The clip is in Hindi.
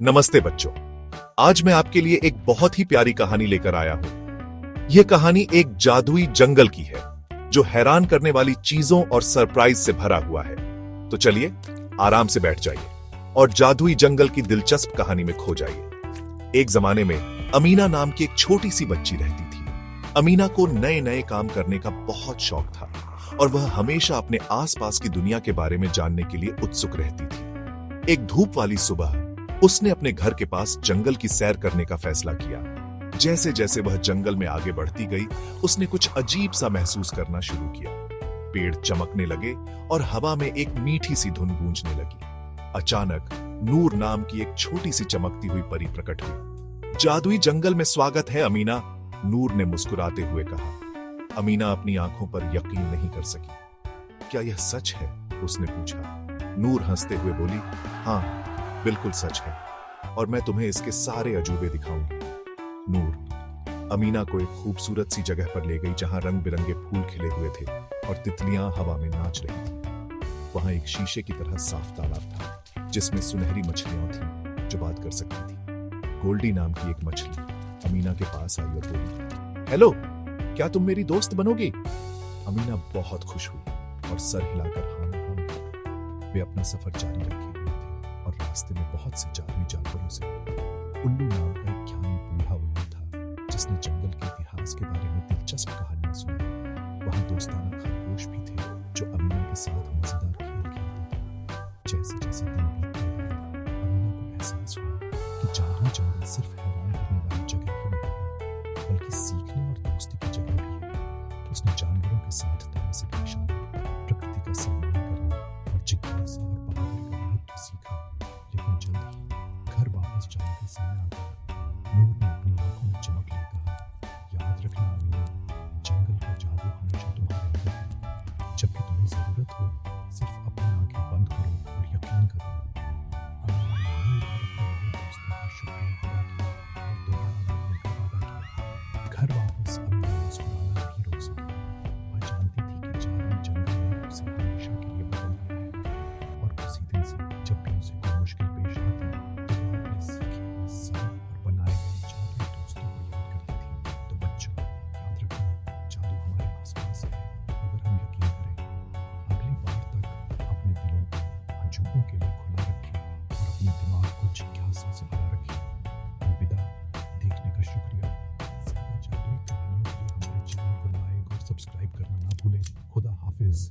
नमस्ते बच्चों। आज मैं आपके लिए एक बहुत ही प्यारी कहानी लेकर आया हूं। यह कहानी एक जादुई जंगल की है जो हैरान करने वाली चीजों और सरप्राइज से भरा हुआ है। तो चलिए आराम से बैठ जाइए और जादुई जंगल की दिलचस्प कहानी में खो जाइए। एक जमाने में अमीना नाम की एक छोटी सी बच्ची रहती थी। अमीना को नए नए काम करने का बहुत शौक था और वह हमेशा अपने आसपास की दुनिया के बारे में जानने के लिए उत्सुक रहती थी। एक धूप वाली सुबह उसने अपने घर के पास जंगल की सैर करने का फैसला किया। जैसे जैसे वह जंगल में आगे बढ़ती गई, उसने कुछ अजीब सा महसूस करना शुरू किया। पेड़ चमकने लगे और हवा में एक मीठी सी धुन गूंजने लगी। अचानक नूर नाम की एक छोटी सी चमकती हुई परी प्रकट हुई। जादुई जंगल में स्वागत है अमीना, नूर ने मुस्कुराते हुए कहा। अमीना अपनी आंखों पर यकीन नहीं कर सकी। क्या यह सच है? उसने पूछा। नूर हंसते हुए बोली, हाँ बिल्कुल सच है, और मैं तुम्हें इसके सारे अजूबे दिखाऊंगी। नूर अमीना को एक खूबसूरत सी जगह पर ले गई जहां रंग बिरंगे फूल खिले हुए थे और तितलियां हवा में नाच रही थी। वहां एक शीशे की तरह साफ तालाब था जिसमें सुनहरी मछलियां थीं जो बात कर सकती थी। गोल्डी नाम की एक मछली अमीना के पास आई और बोली, हेलो, क्या तुम मेरी दोस्त बनोगी? अमीना बहुत खुश हुई और सर हिलाकर हाँ में हाँ कहा। वे अपना सफर जारी रखे और रास्ते में बहुत से जादुई जानवरों से उल्लू नाम का एक ज्ञानी बूढ़ा उल्लू था जिसने जंगल के इतिहास के बारे में दिलचस्प कहानियां सुनी। वहां दोस्ताना खरगोश भी थे जो अमीना के साथ मजेदार खेल खेलते थे। जैसे जैसे दिन बीतते गए, अमीना को एहसास हुआ कि जादुई जंगल सिर्फ हैरान करने वाली जगह ही नहीं है, बल्कि सीखने और दोस्ती की जगह भी है। उसने जानवरों के साथ तरह से पेश आना, प्रकृति का सम्मान करना और जिज्ञासा और बहादुरी का महत्व सीखा। लेकिन जल्द ही घर वापस जाने का समय आ गया। नूर ने अपनी आंखों में चमक ले कहा, याद रखना अमीना, जंगल का जादू हमेशा तुम्हारे अंदर है। जब भी तुम्हें जरूरत हो, सिर्फ अपनी आंखें बंद करो और यकीन करो। अमीना ने नूर और अपने नए दोस्तों का शुक्रिया अदा किया और दोबारा मिलने का वादा किया। घर वापस अमीना मुस्कुराना नहीं रोक सकी। वह जानती थी कि जादुई जंगल ने उसे हमेशा के लिए बदल दिया है और उसी दिन से जब भी उसे कोई मुश्किल पेश आती तो वह अपने सीखे हुए सबक और बनाए गए जादुई दोस्तों को याद करती थी। तो बच्चों, याद रखना, जादू हमारे आसपास है अगर हम यकीन करें। अगली बार तक अपने दिलों को अजूबों के लिए खुला रखें और अपने दिमाग को जिज्ञासा से भरा रखें। अलविदा, देखने का शुक्रिया। ज्यादा जादुई कहानियों के लिए हमारे चैनल को लाइक और सब्सक्राइब करना ना भूलें। खुदा हाफिज।